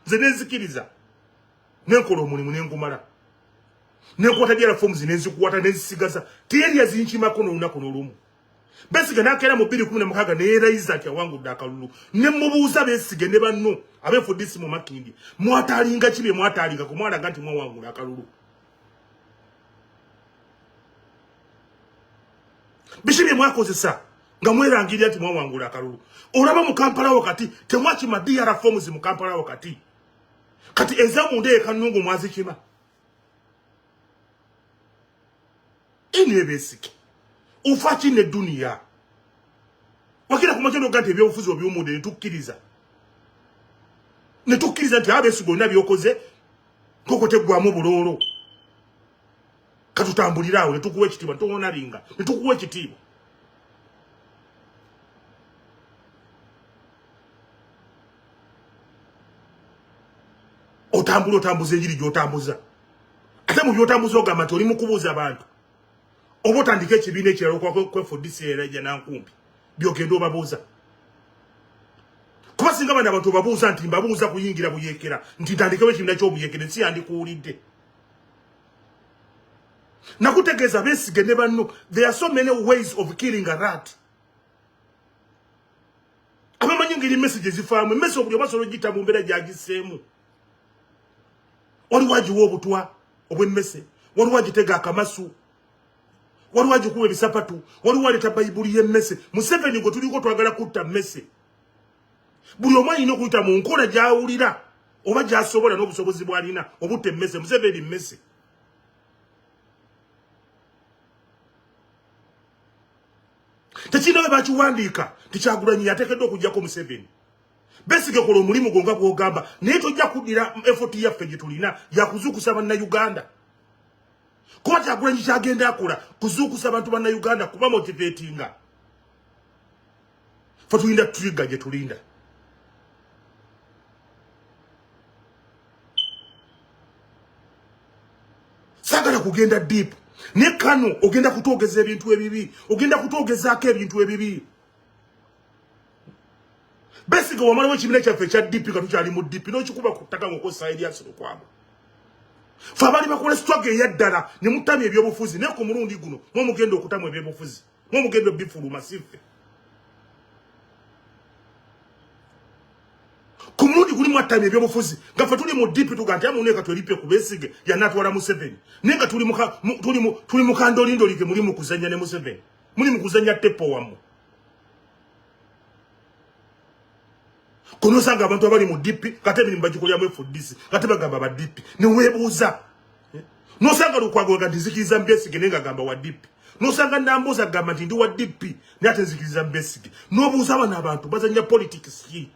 nze nenzikiriza nenkola omulimu nengumala nenkwata gyala forms nenzikuwata nenzisigaza teyali zinchimako n'olunaku n'olumu Besigye nakera mu 2016 neerayiza ati awangudde akalulu ne mubuuza Besigye ne banno abefudisi mu Makindi mwatalinga kibye mwatalinga kumwalaga nti mwawangula akalulu bishibye mwakozesa nga mwerangirira nti mwawangula akalulu olaba mu Kampala wakati temwakima DR forms mu Kampala wakati kati ezamunde ekanungu mwazikima ine Besigye ufachi ne dunia wakira kumachano gante ebyobufuzi obyumude netukkiriza nti Abesigye gonna byokoze nkoko teggwamu bulolo katutambulirawo netukuwa ekitiibwa ntongona linga netukuwa ekitiibwa otambuza enjiri gy'otambuza ate mu by'otambuza ogamba nti oli mu kubuuza abantu oba otandika ekibiina ekirala kwefudisa erajja nankumbi byogenda obabuuza kuba singa bana abantu obabuuza nti mbabuuza kuyingira buyeekera nti ntandikewo ekibiina ky'obuyeekera si yandikuwulidde nakutegeeza Besigye ne banno there are so many ways of killing a rat abamanyi ngeri message zifaamu emmese buli obasobola ogiyita mu mbeera gyagiseemu waliwo agiwa obutwa obw'emmese waliwo agitega akamasu waliwo agikuwa ebisapatu waliwo aleta bayibuli y'emmese Museveni gwe tuliko twagala kutta mmese buli omu alina okuyita mu nkola gy'awulira oba gy'asobola n'obusobozi bw'alina obutta emmese Museveni mmese tekirina we bakiwandiika tikyagulanyi yateekeddwa okugjako Museveni Besigye kola omulimu gwo nga bw'ogamba naye tojja kuddira effort yaffe gye tulina yakuzuukusa bannayuganda kuba Kyagulanyi kyagenda akola kuzuukusa abantu bannayuganda kuba motivatinga fe tulinda trigger gye tulinda sagala kugenda deep ne kano ogenda kutwogeza ebintu ebibi ogenda kutwogezaako ebintu ebibi Besigye wamalawo ekibiina kyaffe ekya DP nga tukyali mu DP n'okikuba ku ttaka ng'okozesa Erias Lukwago fe abaali bakola struggle eyaddala ne mutamya ebyobufuzi naye ku mulundi guno mwomugenda okutamu ebyobufuzi mwomugenda obifuluma siffe ku mulundi guli mwatamya ebyobufuzi nga fe tuli mu DP tuga nti amuneeka tweripe ku Besigye yanatwala Museveni naye nga tuli mu kandolindolike muli mu kuzanya ne Museveni muli mu kuzanya tepo wammwe kunosanga abantu abali mu DP kate emirimu bagikolyamu FDC kate bagamba ba DP neweebuuza nosanga Lukwago nga nzikiriza Besigye naye nga gamba wa DP nosanga Nambuuza gamba nti ndi wa DP naye ate nzikiriza Besigye nobuuza abana abantu bazanya politics ki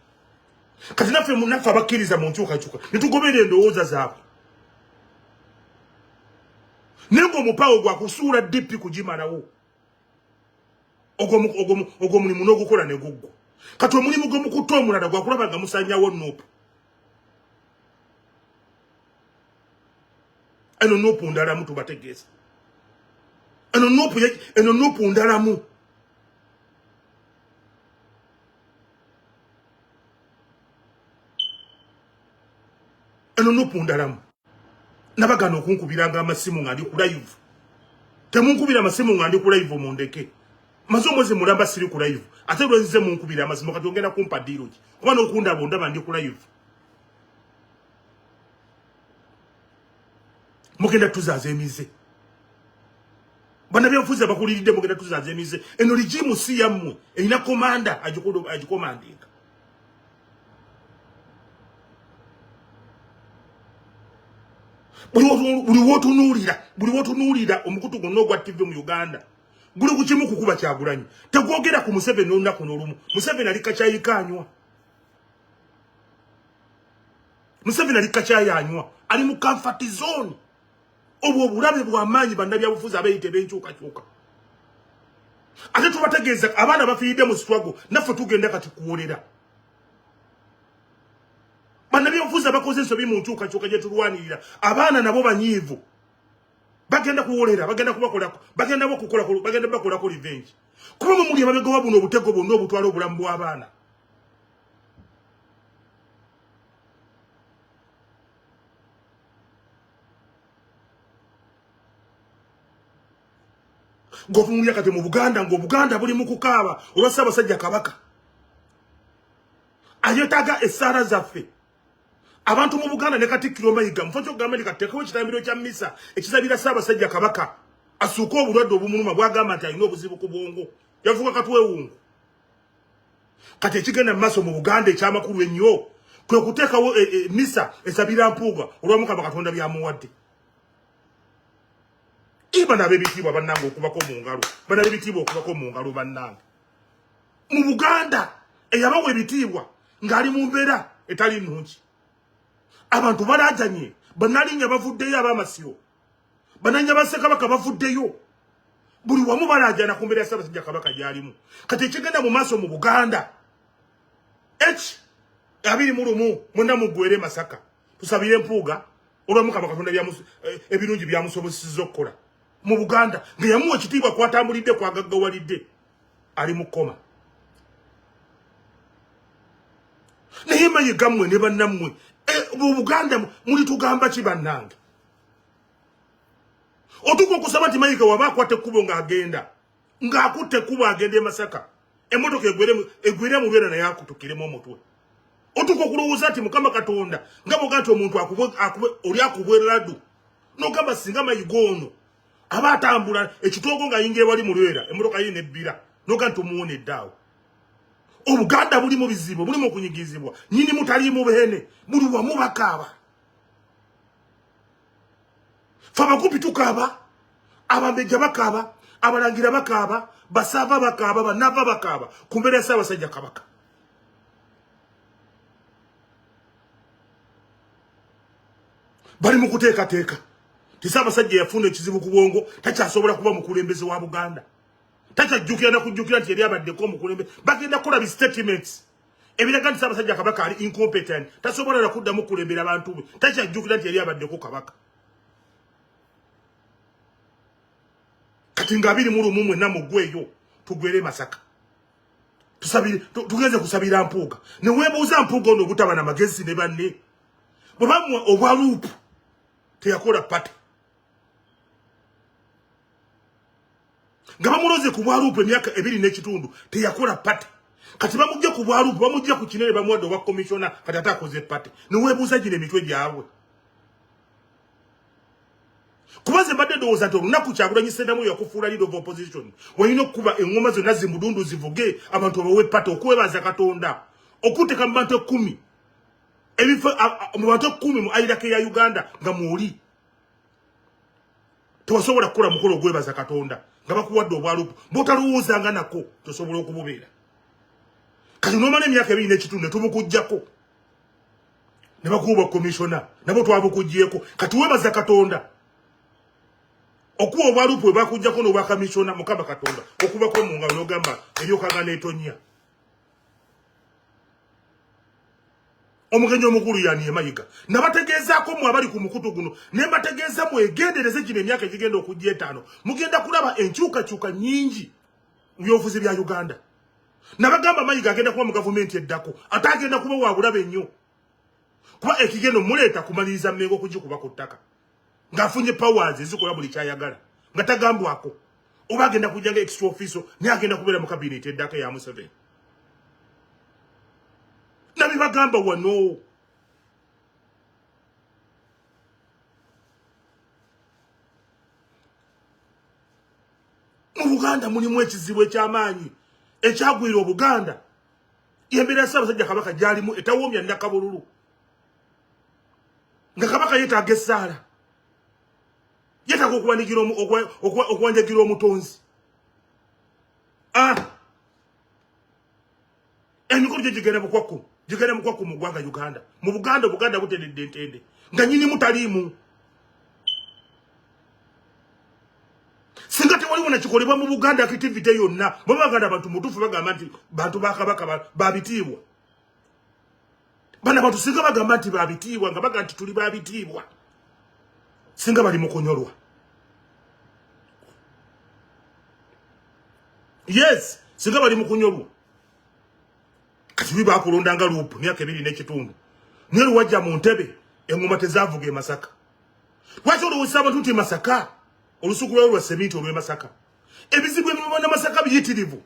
kati naffe abakkiriza mu nkyukakyuka netugobera endowooza zaabwe naye ng'omupawo gwakusuula DP kugimalawo ogwo mulimu n'ogukola ne guggwa kati omulimu gwe mukutta omulala gwakulaba nga musanyawo Nuupu eno Nuupu ndalamu tubategeeza eno Nuupu ndalamu eno Nuupu ndalamu nabagana okunkubiranga amasimu nga ndi ku live temunkubira amasimu nga ndi ku live mundeke maze omwezi mulamba siri ku live ate lwenzize munkubira amasimu kati ongenda kumpa diiro ki kuba n'okundaba ondaba ndi ku live mugenda tuzaaza emize bannabyabufuzi abakuliridde mugenda tuzaaza emize eno ligimu si yammwe erina komanda agikomandinga buli wotunuulira omukutu gonna ogwa TV mu Uganda guli kukimu kukuba Kyagulanyi tegwogera ku Museveni n'olunaku n'olumu Museveni ali kakyayikanywa Museveni ali kakyayanywa ali mu comfort zone obwo obulabe bw'amaanyi bannabyabufuzi abeeyite b'enkyukakyuka ate tubategeeza abaana bafiiridde mu struggle naffe tugenda kati kuwolera bannabyabufuzi abakoze ensobi mu nkyukakyuka gye tulwanirira abaana nabo banyiivu bagenda kuwolera bagenda kubakolako bagenda bakolako revenge kuba mu muli ababegowa buno obutego bwonna obutwala obulamu bw'abaana Gotunulya kati mu Buganda ngo Buganda buli mu kukaaba olwa Ssaabasajja Kabaka. Ayetaga essara zaffe. Abantu mu Buganda ne Katikkiro Mayiga mfocho gamba likatekewo ekitambiro kya mmisa ekisabira Ssaabasajja Kabaka asuuka obulwadde obumuluma bwagamba nti alina obuzibu ku bwongo. Yavuga katwewungu. Kati ekigenda maaso mu Buganda ekyamakulu ennyo kwe kuteekawo misa esabira mpuuga olwa Mukama Katonda byamuwadde. Bana bebitibwa bannange okubako mu ngalo. Bana bebitibwa okubako mu ngalo bannange. Mu Buganda eyabawe ebitibwa ngali mu mbeera etali nnungi. Abantu balajanye banalinnya bavuddeyo abamasiro. Bananya Bassekabaka bavuddeyo. Buli wamu balajana ku mbeera ya Ssaabasajja Kabaka gyalimu. Kati ekigenda mu maaso mu Buganda abiri mu lumu mwenda muggwere Masaka. Tusabire empuuga olwa Mukama Katonda ebirungi byamusobozesezza okukola. Mu Buganda ngeyamuwa ekitiibwa kwatambulidde kwagaggawalidde ali mu kkoma. Naye Mayiga mmwe ne bannammwe mu Buganda muli tugamba ki bannange? Otuko okusaba nti Mayiga waba akwata ekkubo ng'agenda ng'akutte ekkubo agenda e Masaka emmotoka egwire mu beera naye akutukiremu omutwe. Otuko okulowooza nti Mukama Katonda nga bw'oga nti omuntu oli akubwe laddu n'ogamba singa Mayiga ono aba atambula ekitoogo ng'ayingira wali mu lwera emmotoka ye n'ebbira n'oga nti omuwonedde awo. Obuganda buli mu bizibu buli mu kunyigizibwa nyini mutali mu beene buli wamu bakaaba. Fabakupi tukaaba abambejja bakaaba abalangira bakaaba basava bakaaba banava bakaaba ku mbeera ya Ssaabasajja Kabaka. Bali mu kuteekateeka ti Ssaabasajja yafuna ekizibu ku bwongo takyasobola kuba mukulembeze wa Buganda. Takyajjukira nakujjukira nti yali abaddeko omukulembeze bagenda kukola bi statements ebiraga nti Ssaabasajja Kabaka ali incompetent tasobola nakuddamu kulembera abantu be takyajjukira nti yali abaddeko Kabaka. Kati nga abiri mu lumu mwenna muggweeyo tugwere Masaka tugenze kusabira mpuuga ne weebuuza mpuuga ono obutaba na magezi ne banne bwe bamuwa obwaluupu teyakola pati nga bamuloze ku bwaluupu emyaka 2 n'ekitundu teyakola pati. Kati bamujja ku bwaluupu bamujja ku kinene bamuwadde obwa komishona kati ate akoze pati ne weebuuza gino emitwe gyabwe. Kubaze mbadde ndowooza nti olunaku Kyagulanyi Ssentamu yakufuula leader of opposition walina okuba engoma zonna zimudundu zivuge abantu bawe pati okwebaza Katonda okuteeka mu bantu 10 ebifo mu bantu 10 mu airake ya Uganda nga mwoli tosobola kukola mukolo ogwebaza Katonda nga bakuwadde obwalupu bw'otalowooza nga nako tosobola okububeera. Kati n'omala emyaka 2 n'ekitundu tubukujjako ne bakuba komishona nabo twabukujjeko kati webaza Katonda okuwa obwalupu bwe bakujjako n'obwa kamishona Mukama Katonda okubako mu ngalo n'ogamba eryokaga n'etonnya. Omugenyi omukulu yani Mayiga nabategeezaako mu abali ku mukutu guno ne mbategeeza mwegendereze gino emyaka egigenda okujja 5 mugenda kulaba enkyukakyuka nnyingi mu byobufuzi bya Uganda. Nabagamba Mayiga agenda kuba mu gavumenti eddako ate agenda kuba wa bulabe nnyo kuba ekigenda omuleeta kumaliriza Mmengo kugikuba ku ttaka ng'afunye powers ezikola buli kyayagala nga tagambwako oba agenda kujja nga extra officer naye agenda kubeera mu kabineeti eddaka ya Museveni. Nabi bagamba wano mu Buganda mulimu ekizibu eky'amaanyi ekyagwira Obuganda yembeera ya Ssaabasajja Kabaka gyalimu etawoomya Nnakabululu nga Kabaka yeetaaga essaala yeetaaga okuwanjagira omutonzi. Emikolo gye gigenda mukwaku mu ggwanga Uganda. Mu Buganda butendedde ntende nga nyini mutaliimu. Singa tewaliwo nakikolebwa mu Buganda activity yonna bwe baganda abantu mutuufu bagamba nti bantu ba Kabaka babitiibwa. Bana abantu singa bagamba nti babitiibwa nga baga nti tuli babitiibwa singa bali mukonyolwa. Yes, singa bali mukonyolwa. Kati biba akulondanga luupu myaka 2 n'ekitundu naye luwajja mu ntebe engoma tezaavuga e Masaka. Lwaki olowooza abantu nti Masaka olusuku lwayo lwa sementi olw'e Masaka ebizibu ebimubona Masaka biyitirivu.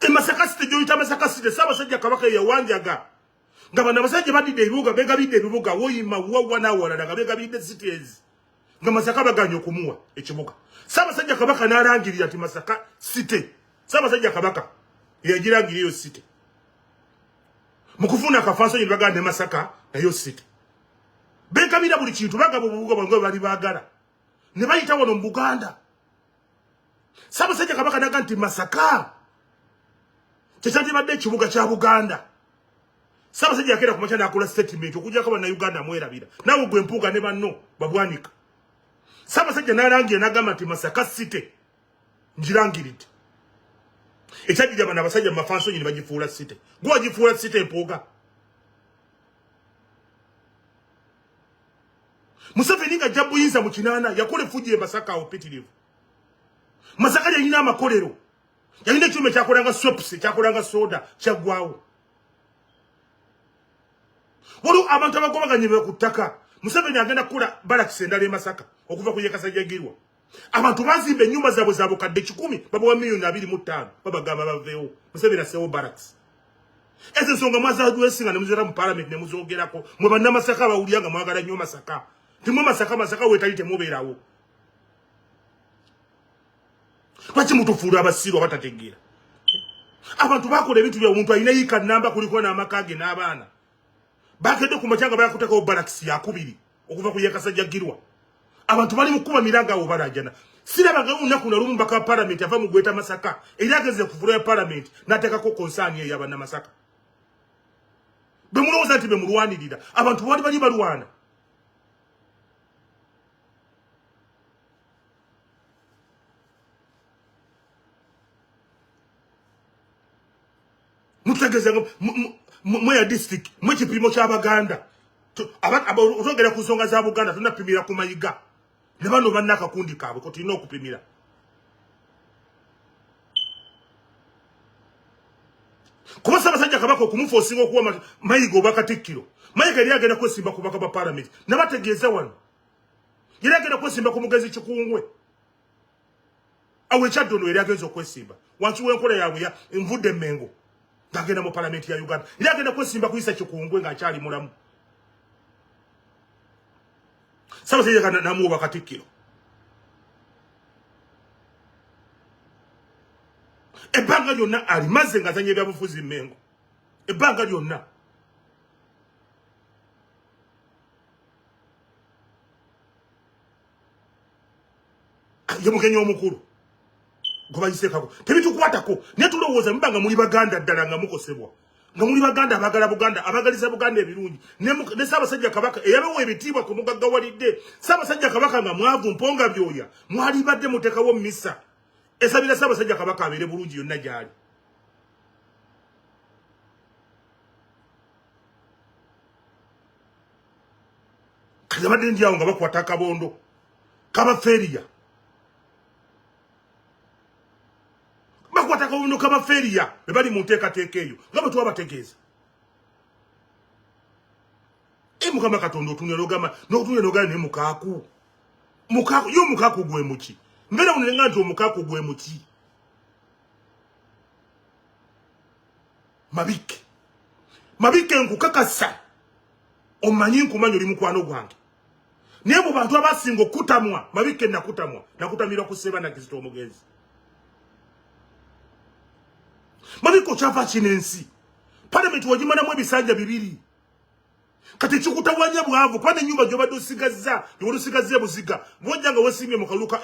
Masaka City joyita Masaka City Ssaabasajja Kabaka yawanjaga nga bana basajja badidde ebibuga begabidde ebibuga woyima wawa nawalala nga begabidde cities nga Masaka baganye okumuwa ekibuga. Ssaabasajja Kabaka n'alangirira ati Masaka City Ssaabasajja Kabaka yagirangirira yo city mukufuna akafanso yibagande Masaka nayo city begabira buli kintu bagaba obubuga bwange bali bagala ne bayita wano mu Buganda. Ssaabasajja Kabaka naga nti Masaka Chachati badde ekibuga kya Buganda. Ssaabasajja yakera ku makya n'akola statement okujjako bana Uganda mwerabira. Nawe gwe mpuuga ne banno babwanika. Ssaabasajja n'alangira n'agamba nti Masaka City ngirangiridde. Ekyajjira bana abasajja mu mafanso nyini bagifuula City. Gwe wagifuula City empuuga. Museveni nga jja Buyinza mu kinaana yakola efujjo e Masaka opitirivu. Masaka yalina amakolero. Yalina ekyuma ekyakolanga soaps, ekyakolanga soda, kyaggwawo. Waliwo abantu abagobaganye ku ttaka. Museveni agenda kukola barracks endala e Masaka okuva ku Kasajjagirwa. Abantu bazimba ennyumba zaabwe za bukadde 10 babawa $2.5 babagamba baveewo. Museveni asseewo barracks. Ezo ensonga mwazaaweesinga ne muzira mu parliament ne muzoogerako. Mwe bannamasaka abawulira nga mwagala nnyo Masaka. Timwe Masaka weetali temubeerawo. Lwaki mutufuula abasiru abatategeera? Abantu bakola ebintu bya omuntu alina yika namba kuliko n'amaka ge n'abaana. Bakedde ku makyanga bayakutakawo barracks yakubiri okuva ku Kasajjagirwa. Abantu bali mu kuba miranga abo barajana. Sirabaga unaku na lumu mpaka parliament ava mu Gweta Masaka. Era ageze kufuula ya parliament n'ateekako concern ye y'abanna Masaka. Bwe mulowooza nti be mulwanirira abantu bali balwana. Mutegeza mwe district mwe kipimo kya Baganda otogera ku nsonga za Buganda tunapimira ku mayiga ne bano bannaka kundi kaabwe ko tulina okupimira. Kuba Ssaabasajja Kabaka okumuforsinga okuwa mayiga oba Katikkiro mayiga yali agenda kwesimba ku baka ba parliament nabategeeza wano yali agenda kwesimba ku mugezi Kikungwe awe Kyaddondo yali agenza okwesimba wansi w'enkola yaabwe ya Nvudde Mmengo ngagenda mu parliament ya Uganda yali agenda kwesimba kuyisa Kikungwe ng'akyali mulamu. Ssaabasajja namuwa Katikkiro. Ebbanga lyonna alimaze ng'azanya ebyabufuzi Mmengo. Ebbanga lyonna. Ye mugenyi omukulu. Gobayisekako. Tebitukwatako. Ne tulowooza mbanga muli Baganda ddala nga mukosebwa. Nga muli Baganda abagala Buganda, abagaliza Buganda ebirungi. Ne Ssaabasajja Kabaka eyabawo ebitiibwa ku mugaggawalidde. Ssaabasajja Kabaka nga mwavu mponga byoya. Mwali badde mutekawo misa. Esabira Ssaabasajja Kabaka abeere bulungi yonna gyali. Kati badde ndyawo nga bakwata akabondo. Kabaferiya. Bakwata akabondo kabaferiya. Bebali mu nteekateeka eyo. Nga bwe twabategeeza. Mukama Katonda otunula n'ogamba ne mukaaku. Mukaaku, yo mukaaku gwe muki? Mbera unelenga nti omukaaku gwe muki? Mabike nkukakasa. Omanyi nkumanyi oli mukwano gwange. Naye mu bantu abasinga okutamwa, Mabike nakutamwa. Nakutamira ku Ssebana Kizito Omugenzi. Mabike okyava kinensi. Parliament wagimanamu ebisanja 2. Kati kikutawanya bwavu kwa n'ennyumba gy'obadde osigazza osigaze buziga bw'ojja nga weesimbye mu kaluka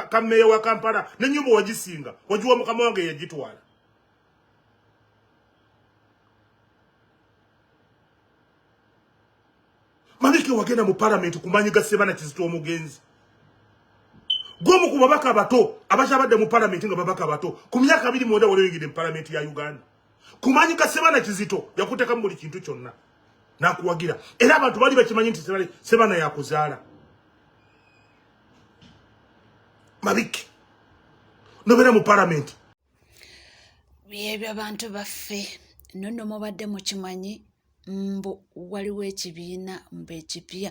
ka mmeeya wa Kampala n'ennyumba wagisinga wagiwa mukama wange yagitwala. Mabike wagenda mu parliament kumanyiga Ssebana Kizito Omugenzi. Gwomu ku babaka abato abakyabadde mu parliament nga babaka bato ku myaka 29 waliyingidde mu parliament ya Uganda. Kumanyiga Ssebana Kizito yakuteekamu buli kintu kyonna. Nakuwagira. Era abantu bali bakimanyi nti Ssebana yakuzaala. Mabike. Nobera mu parliament. Byebyo abantu baffe. Nonno mubadde mukimanyi mbu waliwo ekibiina mbu ekipya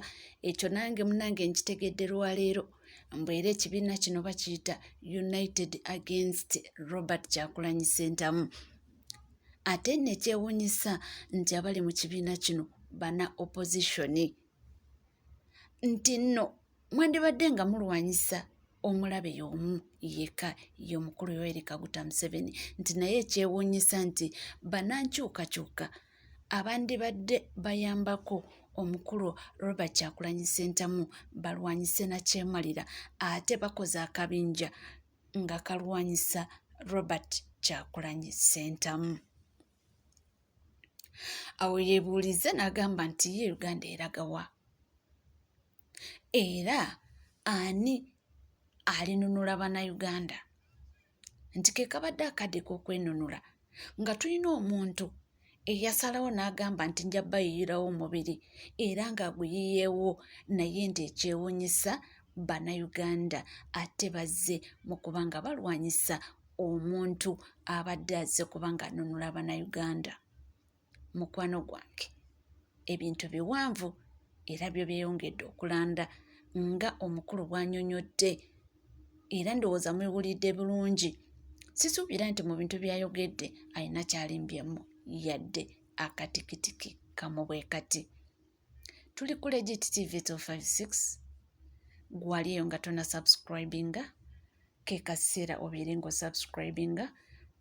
ekyo nange munange nkitegedde lwaleero mbu era ekibiina kino bakiyita United Against Robert Kyagulanyi Ssentamu. Ate nekyewuunyisa nti abali mu kibiina kino bana oppositioni, nti nno mwandibadde nga mulwanyisa omulabe y'omu yeka y'omukulu Yoweri Kaguta Museveni, nti naye ekyewuunyisa nti banankyukakyuka abandibadde bayambako omukulu Robert Kyagulanyi Ssentamu balwanyise na kyemalira ate bakoze akabinja nga kalwanyisa Robert Kyagulanyi Ssentamu. Awo yeebuulize n'agamba nti ye Uganda eragawa era ani alinunula bannayuganda, nti ke kabadde akadde k'okwenunula nga tulina omuntu eyasalawo n'agamba nti nja bayiiyirawo omubiri era nga guyiyeewo, naye nti ekyewuunyisa bannayuganda ate bazze mu kuba nga balwanyisa omuntu abadde azze kuba nga anunula bannayuganda. Mukwano gwange ebintu biwanvu era byo byeyongedde okulanda nga omukulu bw'annyonnyodde era ndowooza mwewulidde bulungi. Sisuubira nti mu bintu by'ayogedde alina kyalimbyemu yadde akatikitiki kamu bwe kati. Tuli ku Legit TV 256, gwaliyo nga tona subscribinga ke kaseera obeere ng'osubscribinga,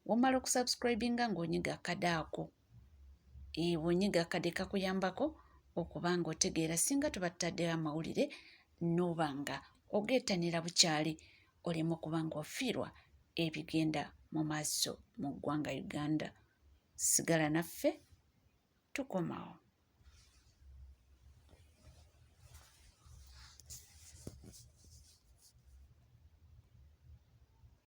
womala okusubscribinga ng'onyiga akade ako. Bw'onyiga akade kakuyambako okuba nga otegeera singa tuba tutaddeyo amawulire n'oba nga ogeetanira bukyali olema okuba nga ofiirwa ebigenda mu maaso mu ggwanga Uganda. Sigala naffe tukomawo.